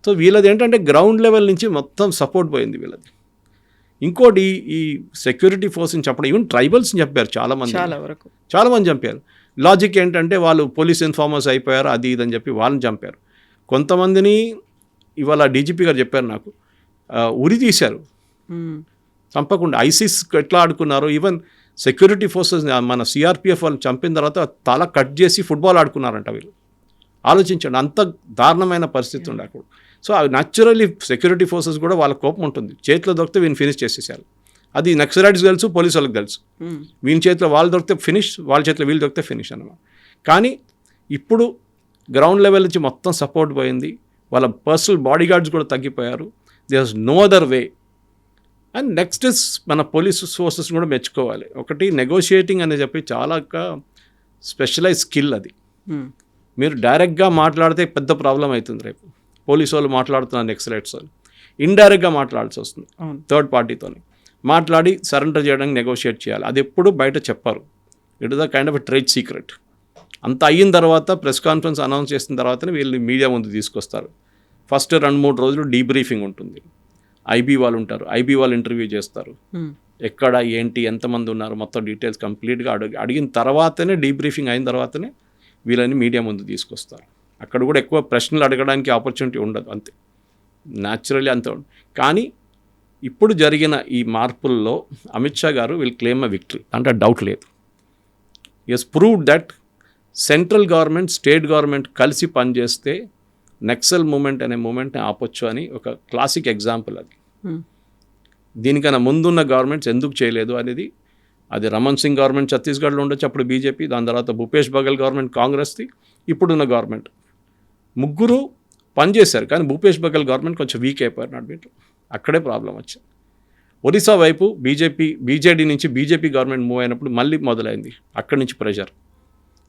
సో వీళ్ళది ఏంటంటే గ్రౌండ్ లెవెల్ నుంచి మొత్తం సపోర్ట్ పోయింది వీళ్ళది. ఇంకోటి ఈ సెక్యూరిటీ ఫోర్స్ని చెప్పడం, ఈవెన్ ట్రైబల్స్ని చెప్పారు చాలామంది చంపారు. లాజిక్ ఏంటంటే వాళ్ళు పోలీస్ ఇన్ఫార్మర్స్ అయిపోయారు, అది ఇదని చెప్పి వాళ్ళని చంపారు. కొంతమందిని ఇవాళ డీజీపీ గారు చెప్పారు నాకు, ఉరి తీశారు చంపకుండా. ఐసిస్ ఎట్లా ఆడుకున్నారు, ఈవెన్ సెక్యూరిటీ ఫోర్సెస్ మన సిఆర్పిఎఫ్ వాళ్ళు చంపిన తర్వాత తల కట్ చేసి ఫుట్బాల్ ఆడుకున్నారంట వీళ్ళు. ఆలోచించండి, అంత దారుణమైన పరిస్థితి ఉండే అక్కడ. సో న్యాచురల్లీ సెక్యూరిటీ ఫోర్సెస్ కూడా వాళ్ళ కోపం ఉంటుంది, చేతిలో దొరికితే వీళ్ళని ఫినిష్ చేసేసారు. అది నక్సలైట్స్ తెలుసు, పోలీసు వాళ్ళకి తెలుసు. వీళ్ళ చేతిలో వాళ్ళు దొరికితే ఫినిష్, వాళ్ళ చేతిలో వీళ్ళు దొరికితే ఫినిష్ అన్నమాట. కానీ ఇప్పుడు గ్రౌండ్ లెవెల్ నుంచి మొత్తం సపోర్ట్ పోయింది, వాళ్ళ పర్సనల్ బాడీ గార్డ్స్ కూడా తగ్గిపోయారు. There is no other way. And next is మన పోలీస్ ఫోర్సెస్ కూడా మెచ్చుకోవాలి. ఒకటి నెగోషియేటింగ్ అని చెప్పి చాలా స్పెషలైజ్ స్కిల్ అది. మీరు డైరెక్ట్గా మాట్లాడితే పెద్ద ప్రాబ్లం అవుతుంది. రేపు పోలీసు వాళ్ళు మాట్లాడుతున్నారు నక్సలైట్స్ వాళ్ళు, ఇండైరెక్ట్గా మాట్లాడాల్సి వస్తుంది థర్డ్ పార్టీతో. మాట్లాడి సరెండర్ చేయడానికి నెగోషియేట్ చేయాలి. అది ఎప్పుడు బయట చెప్పారు, it is the kind of trade secret. అంత అయిన తర్వాత ప్రెస్ కాన్ఫరెన్స్ అనౌన్స్ చేసిన తర్వాతనే వీళ్ళు మీడియా ముందు తీసుకొస్తారు. ఫస్ట్ 2-3 రోజులు డీబ్రీఫింగ్ ఉంటుంది, ఐబీ వాళ్ళు ఉంటారు, ఐబీ వాళ్ళు ఇంటర్వ్యూ చేస్తారు, ఎక్కడ ఏంటి ఎంతమంది ఉన్నారు మొత్తం డీటెయిల్స్ కంప్లీట్గా అడిగిన తర్వాతనే, డీబ్రీఫింగ్ అయిన తర్వాతనే వీళ్ళని మీడియా ముందు తీసుకొస్తారు. అక్కడ కూడా ఎక్కువ ప్రశ్నలు అడగడానికి ఆపర్చునిటీ ఉండదు, అంతే న్యాచురల్లీ అంతే. కానీ ఇప్పుడు జరిగిన ఈ మార్పుల్లో అమిత్ షా గారు విల్ క్లెయిమ్ అ విక్టరీ, అంటే డౌట్ లేదు. Is proved that central government, state government కలిసి పనిచేస్తే నక్సల్ మూమెంట్ అనే మూమెంట్ని ఆపొచ్చు అని ఒక క్లాసిక్ ఎగ్జాంపుల్ అది. దీనికన్నా ముందున్న గవర్నమెంట్స్ ఎందుకు చేయలేదు అనేది, అది రమణ్ సింగ్ గవర్నమెంట్ ఛత్తీస్గఢ్లో ఉండొచ్చు, అప్పుడు బీజేపీ, దాని తర్వాత భూపేష్ బఘెల్ గవర్నమెంట్ కాంగ్రెస్ది, ఇప్పుడున్న గవర్నమెంట్, ముగ్గురు పనిచేశారు. కానీ భూపేష్ బఘెల్ గవర్నమెంట్ కొంచెం వీక్ అయిపోయారు నడిమిట్లో, అక్కడే ప్రాబ్లం వచ్చింది. ఒరిస్సా వైపు బీజేడీ నుంచి బీజేపీ గవర్నమెంట్ మూవ్ అయినప్పుడు మళ్ళీ మొదలైంది అక్కడి నుంచి ప్రెషర్.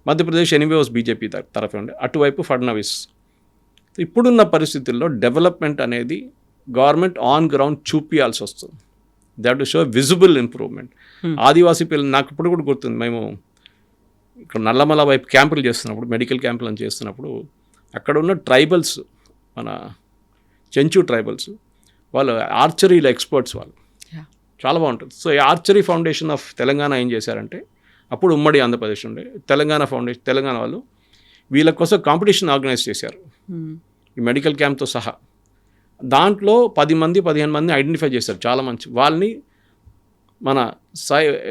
మధ్యప్రదేశ్ ఎనీవే బీజేపీ తరఫు ఉండే, అటువైపు ఫడ్నవీస్. ఇప్పుడున్న పరిస్థితుల్లో డెవలప్మెంట్ అనేది గవర్నమెంట్ ఆన్ గ్రౌండ్ చూపియాల్సి వస్తుంది. They have to show visible improvement. Adivasi పిల్లలు నాకు ఇప్పుడు కూడా గుర్తుంది, మేము ఇక్కడ నల్లమల వైపు క్యాంపులు చేస్తున్నప్పుడు, మెడికల్ క్యాంపులు అని చేస్తున్నప్పుడు అక్కడ ఉన్న ట్రైబల్స్, మన చెంచు ట్రైబల్స్, వాళ్ళు ఆర్చరీలో ఎక్స్పర్ట్స్, వాళ్ళు చాలా బాగుంటుంది. సో ఈ ఆర్చరీ ఫౌండేషన్ ఆఫ్ తెలంగాణ ఏం చేశారంటే, అప్పుడు ఉమ్మడి ఆంధ్రప్రదేశ్ ఉండే తెలంగాణ ఫౌండేషన్, తెలంగాణ వాళ్ళు వీళ్ళ కోసం కాంపిటీషన్ ఆర్గనైజ్ చేశారు ఈ మెడికల్ క్యాంప్తో సహా. దాంట్లో 10 మంది 15 మంది ఐడెంటిఫై చేశారు, చాలా మంచి వాళ్ళని మన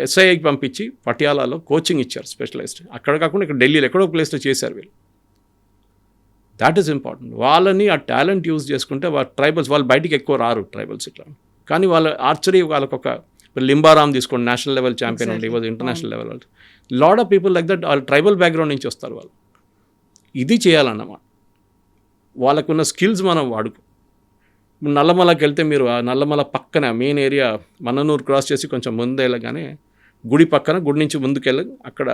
ఎస్ఐకి పంపించి పటియాలాలో కోచింగ్ ఇచ్చారు, స్పెషలైజ్డ్. అక్కడ కాకుండా ఇక్కడ ఢిల్లీలో ఎక్కడో ప్లేస్లో చేశారు వీళ్ళు. That is important. వాళ్ళని ఆ టాలెంట్ యూజ్ చేసుకుంటే ట్రైబల్స్ వాళ్ళు బయటికి ఎక్కువ రారు, ట్రైబల్స్ ఇట్లా. కానీ వాళ్ళ ఆర్చరీ వాళ్ళకొక లింబారామ్ తీసుకోండి, నేషనల్ లెవెల్ ఛాంపియన్ ఉండి, ఇవాళ international level. Lot of people like that వాళ్ళు ట్రైబల్ బ్యాక్గ్రౌండ్ నుంచి వస్తారు వాళ్ళు. ఇది చేయాలన్నమాట. వాళ్ళకున్న స్కిల్స్ మనం వాడుకో. నల్లమలకి వెళ్తే మీరు ఆ నల్లమల పక్కన మెయిన్ ఏరియా మన్ననూరు క్రాస్ చేసి కొంచెం ముందు వెళ్ళగానే గుడి పక్కన, గుడి నుంచి ముందుకెళ్ళి అక్కడ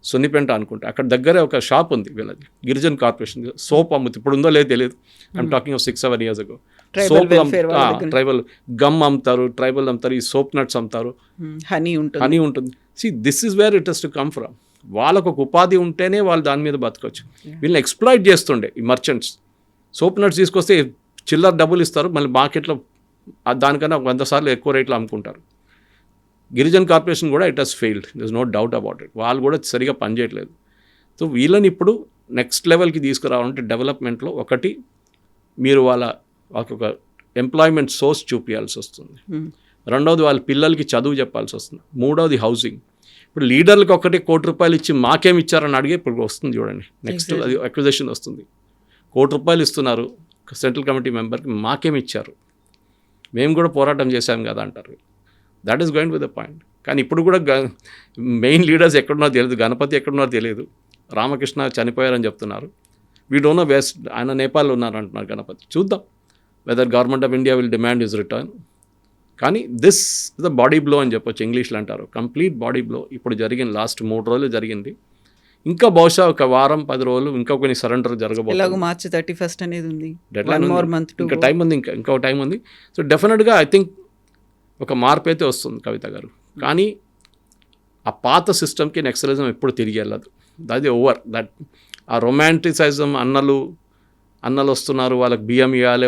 సున్నిపెంట అనుకుంటా, అక్కడ దగ్గరే ఒక షాప్ ఉంది వీళ్ళది, గిరిజన్ కార్పొరేషన్ సోప్ అమ్ముతుంది. ఇప్పుడు ఉందో లేదో తెలియదు, I'm talking of 6-7 years ago. Soap, tribal gum అమ్ముతారు, ట్రైబల్ అమ్ముతారు, ఈ సోప్ నట్స్ అమ్ముతారు, హనీ ఉంటుంది. See this is where it has to come from. వాళ్ళకు ఒక ఉపాధి ఉంటేనే వాళ్ళు దాని మీద బతకొచ్చు. వీళ్ళని ఎక్స్ప్లాయిట్ చేస్తుండే ఈ మర్చెంట్స్. సోప్ నట్స్ తీసుకొస్తే చిల్లర డబ్బులు ఇస్తారు, మళ్ళీ మార్కెట్లో దానికన్నా 100 సార్లు ఎక్కువ రేట్లో అమ్ముకుంటారు. గిరిజన్ కార్పొరేషన్ కూడా it has failed, this no doubt about it. వాళ్ళు కూడా సరిగా పనిచేయట్లేదు. సో వీళ్ళని ఇప్పుడు నెక్స్ట్ లెవెల్కి తీసుకురావాలంటే డెవలప్మెంట్లో ఒకటి మీరు వాళ్ళకొక ఎంప్లాయ్మెంట్ సోర్స్ చూపించాల్సి వస్తుంది. రెండవది వాళ్ళ పిల్లలకి చదువు చెప్పాల్సి వస్తుంది. మూడవది హౌసింగ్. ఇప్పుడు లీడర్లకు ఒకటి ₹1 ఇచ్చి మాకేమి ఇచ్చారని అడిగే ఇప్పుడు వస్తుంది చూడండి, నెక్స్ట్ అది అక్విజిషన్ వస్తుంది. ₹1 ఇస్తున్నారు సెంట్రల్ కమిటీ మెంబర్కి, మాకేమి ఇచ్చారు, మేము కూడా పోరాటం చేశాం కదా అంటారు. That is going with the point. కానీ ఇప్పుడు కూడా మెయిన్ లీడర్స్ ఎక్కడున్నారో తెలియదు, గణపతి ఎక్కడున్నారో తెలియదు, రామకృష్ణ చనిపోయారని చెప్తున్నారు. వీ డోంట్ నో వెస్ట్, ఆయన నేపాల్లో ఉన్నారు అంటున్నారు గణపతి. చూద్దాం whether government of India will demand his return. కానీ this is the body blow అని చెప్పొచ్చు, ఇంగ్లీష్లో అంటారు, కంప్లీట్ బాడీ బ్లో. ఇప్పుడు జరిగింది, లాస్ట్ 3 రోజులు జరిగింది. ఇంకా బహుశా ఒక వారం 10 రోజులు ఇంకా కొన్ని సరెండర్ జరగబోతుంది. మార్చి 31 అనేది ఉంది, ఇంకా టైం ఉంది, ఇంకా టైం ఉంది. సో డెఫినెట్గా ఐ థింక్ ఒక మార్పు అయితే వస్తుంది కవిత గారు. కానీ ఆ పాత సిస్టమ్కి నెక్సలిజం ఎప్పుడు తిరిగి వెళ్ళదు. అది ఓవర్. దట్ ఆ రొమాంటిసైజం, అన్నలు వస్తున్నారు, వాళ్ళకి బియ్యం ఇవ్వాలి,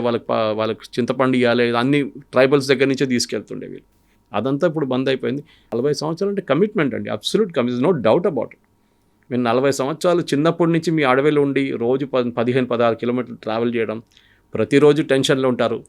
వాళ్ళకి చింతపండు ఇవ్వాలి, అన్ని ట్రైబల్స్ దగ్గర నుంచే తీసుకెళ్తుండే వీళ్ళు. అదంతా ఇప్పుడు బంద్ అయిపోయింది. 40 సంవత్సరాలు అంటే కమిట్మెంట్ అండి, absolute commitment, no doubt about it. మీరు 40 సంవత్సరాలు చిన్నప్పటి నుంచి మీ అడవిలో ఉండి రోజు 15-16 కిలోమీటర్లు ట్రావెల్ చేయడం, ప్రతిరోజు టెన్షన్లో ఉంటారు,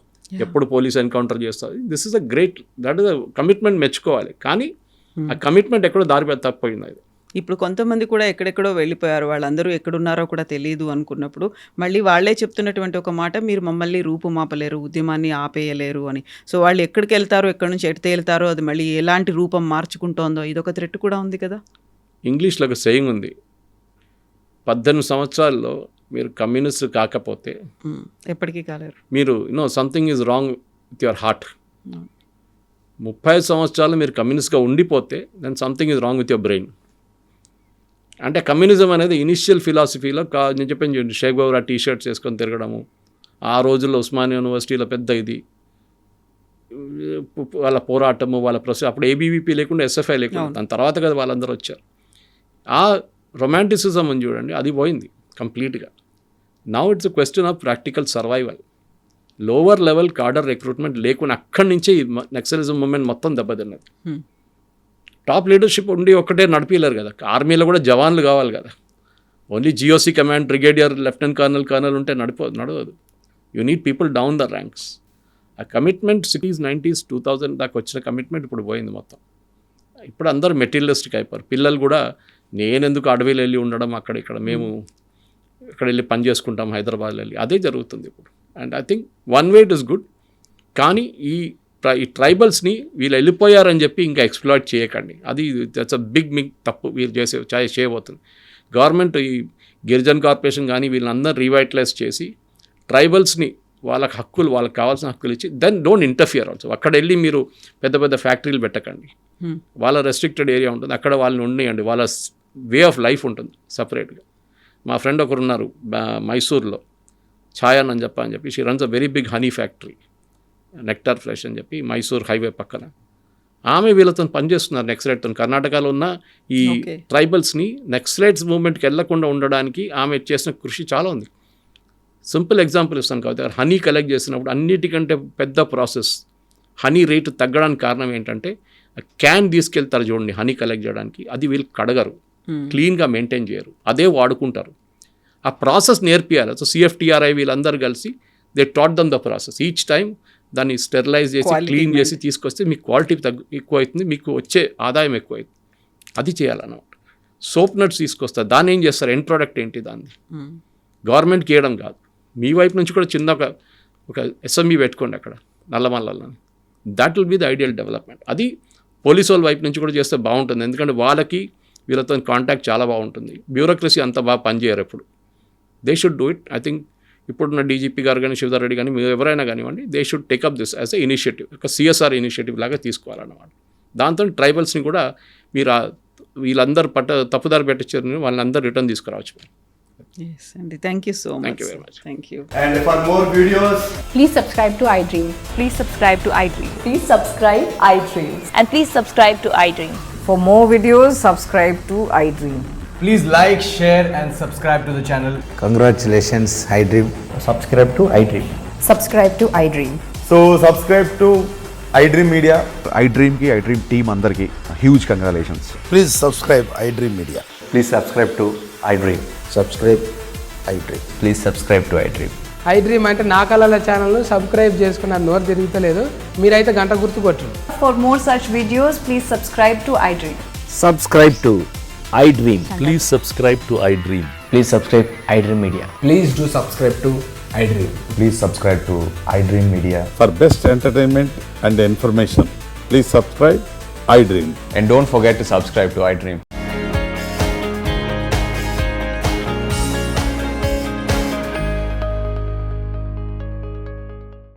ఎప్పుడు పోలీస్ ఎన్కౌంటర్ చేస్తారు. This is a great, that is a commitment, మెచ్చుకోవాలి. కానీ ఆ కమిట్మెంట్ ఎక్కడో దారి తప్పిపోయింది. అది ఇప్పుడు కొంతమంది కూడా ఎక్కడెక్కడో వెళ్ళిపోయారు, వాళ్ళందరూ ఎక్కడున్నారో కూడా తెలియదు అనుకున్నప్పుడు మళ్ళీ వాళ్ళే చెప్తున్నటువంటి ఒక మాట, మీరు మమ్మల్ని రూపుమాపలేరు, ఉద్యమాన్ని ఆపేయలేరు అని. సో వాళ్ళు ఎక్కడికి వెళ్తారో, ఎక్కడి నుంచి ఎటు తేలుతారో, అది మళ్ళీ ఎలాంటి రూపం మార్చుకుంటోందో ఇదొక థ్రెట్ కూడా ఉంది కదా. ఇంగ్లీష్లో ఒక సేయింగ్ ఉంది, 18 సంవత్సరాల్లో మీరు కమ్యూనిస్ట్ కాకపోతే ఎప్పటికీ కాలేరు, మీరు something is wrong with your heart. 30 సంవత్సరాలు మీరు కమ్యూనిస్ట్గా ఉండిపోతే then something is wrong with your brain. అంటే కమ్యూనిజం అనేది ఇనిషియల్ ఫిలాసఫీలో నేను చెప్పాను చూడండి, షేక్ బాబురా టీషర్ట్స్ వేసుకొని తిరగడము, ఆ రోజుల్లో ఉస్మానియా యూనివర్సిటీలో పెద్ద ఇది వాళ్ళ పోరాటము, వాళ్ళ అప్పుడు ఏబీవీపీ లేకుండా ఎస్ఎఫ్ఐ లేకుండా, దాని తర్వాత కదా వాళ్ళందరూ వచ్చారు. ఆ రొమాంటిసిజం అని చూడండి, అది పోయింది కంప్లీట్గా. Now it's a question of practical survival. Lower level cadre recruitment లేకుండా అక్కడి నుంచి నక్సలిజం మూమెంట్ మొత్తం దెబ్బతిన్నది. టాప్ లీడర్షిప్ ఉండి ఒక్కటే నడిపిలేరు కదా, ఆర్మీలో కూడా జవాన్లు కావాలి కదా. Only GOC command, brigadier, lieutenant colonel ఉంటే నడవదు. You need people down the ranks. ఆ కమిట్మెంట్ 90s 2000 దాకా వచ్చిన కమిట్మెంట్ ఇప్పుడు పోయింది మొత్తం. ఇప్పుడు అందరూ మెటీరియలిస్టిక్ అయిపోయారు. పిల్లలు కూడా నేనెందుకు అడవిలో వెళ్ళి ఉండడం, అక్కడ మేము ఇక్కడ వెళ్ళి పని చేసుకుంటాం హైదరాబాద్లో వెళ్ళి, అదే జరుగుతుంది ఇప్పుడు. And I think one way it is good. కానీ ఈ ట్రైబల్స్ని వీళ్ళు వెళ్ళిపోయారని చెప్పి ఇంకా ఎక్స్ప్లాయిట్ చేయకండి, అది దట్స్ అ బిగ్ తప్పు వీళ్ళు చేయబోతుంది. గవర్నమెంట్ ఈ గిరిజన్ కార్పొరేషన్ కానీ వీళ్ళందరూ రీవైటలైజ్ చేసి ట్రైబల్స్ని వాళ్ళకి హక్కులు, వాళ్ళకి కావాల్సిన హక్కులు ఇచ్చి దెన్ డోంట్ ఇంటర్ఫియర్ ఆల్సో. అక్కడ వెళ్ళి మీరు పెద్ద పెద్ద ఫ్యాక్టరీలు పెట్టకండి, వాళ్ళ రెస్ట్రిక్టెడ్ ఏరియా ఉంటుంది, అక్కడ వాళ్ళని ఉండేయండి, వాళ్ళ వే ఆఫ్ లైఫ్ ఉంటుంది సపరేట్గా. మా ఫ్రెండ్ ఒకరు ఉన్నారు మైసూర్లో, ఛాయన్ అని చెప్పి she runs a very big honey factory, nectar fresh అని చెప్పి, మైసూర్ హైవే పక్కన. ఆమె వీళ్ళతో పనిచేస్తున్నారు నక్సలైట్తో. కర్ణాటకలో ఉన్న ఈ Okay. ట్రైబల్స్ని నక్సలైట్స్ మూవ్మెంట్కి వెళ్లకుండా ఉండడానికి ఆమె చేసిన కృషి చాలా ఉంది. సింపుల్ ఎగ్జాంపుల్ ఇస్తాను కాబట్టి, హనీ కలెక్ట్ చేసినప్పుడు అన్నిటికంటే పెద్ద ప్రాసెస్, హనీ రేటు తగ్గడానికి కారణం ఏంటంటే క్యాన్ తీసుకెళ్తారు చూడండి హనీ కలెక్ట్ చేయడానికి, అది వీళ్ళు కడగరు, క్లీన్గా మెయింటైన్ చేయరు, అదే వాడుకుంటారు. ఆ ప్రాసెస్ నేర్పియాలి. సో CFTRI వీళ్ళందరూ కలిసి they taught them the process. Each time దాన్ని స్టెరిలైజ్ చేసి Quality క్లీన్ చేసి తీసుకొస్తే మీకు క్వాలిటీ ఎక్కువ అవుతుంది, మీకు వచ్చే ఆదాయం ఎక్కువ అవుతుంది. అది చేయాలన్నమాట. సోప్ నట్స్ తీసుకొస్తారు, దాన్ని ఏం చేస్తారు, ఎండ్ ప్రోడక్ట్ ఏంటి దాన్ని గవర్నమెంట్కి ఇవ్వడం కాదు, మీ వైపు నుంచి కూడా చిన్న ఒక SME పెట్టుకోండి అక్కడ నల్లమల్లని. That will be the ideal development. అది పోలీసు వాళ్ళ వైపు నుంచి కూడా చేస్తే బాగుంటుంది, ఎందుకంటే వాళ్ళకి వీళ్ళతో కాంటాక్ట్ చాలా బాగుంటుంది. బ్యూరోక్రసీ అంత బాగా పనిచేయరు ఎప్పుడు. They should do it. I think ఇప్పుడున్న DGP గారు కానీ, శివధర్ రెడ్డి కానీ, మీరు ఎవరైనా కానివ్వండి, they should take up this as a initiative, ఒక CSR ఇనిషియేటివ్ లాగా తీసుకోవాలన్నమాట. దాంతో ట్రైబల్స్ని కూడా మీరు వీళ్ళందరూ తప్పుదారి పెట్టించారు, వాళ్ళని అందరూ రిటర్న్ తీసుకురావచ్చు. Yes, అండి. Thank you so much. Thank you very much. Thank you. And for more videos, Please subscribe to iDream. Please subscribe to iDream. Please subscribe iDream. And please subscribe to iDream. For more videos, subscribe to iDream. please like, share and subscribe to the channel. Congratulations, iDream. subscribe to iDream. Subscribe to iDream. So subscribe to iDream Media. iDream ki iDream team అందరికి huge congratulations. Please subscribe iDream Media. Please subscribe to iDream. Subscribe iDream. Please subscribe to iDream. iDream అంటే నా కళల ఛానల్ను subscribe చేసుకున్న నోరు తిరుగుతలేదు, మీరైతే గంట గుర్తు కొట్టండి. For more such videos, please subscribe to iDream. Subscribe to iDream. Please subscribe to iDream. Please subscribe iDream Media. Please do subscribe to iDream. Please subscribe to iDream Media. For best entertainment and information, please subscribe iDream. And don't forget to subscribe to iDream.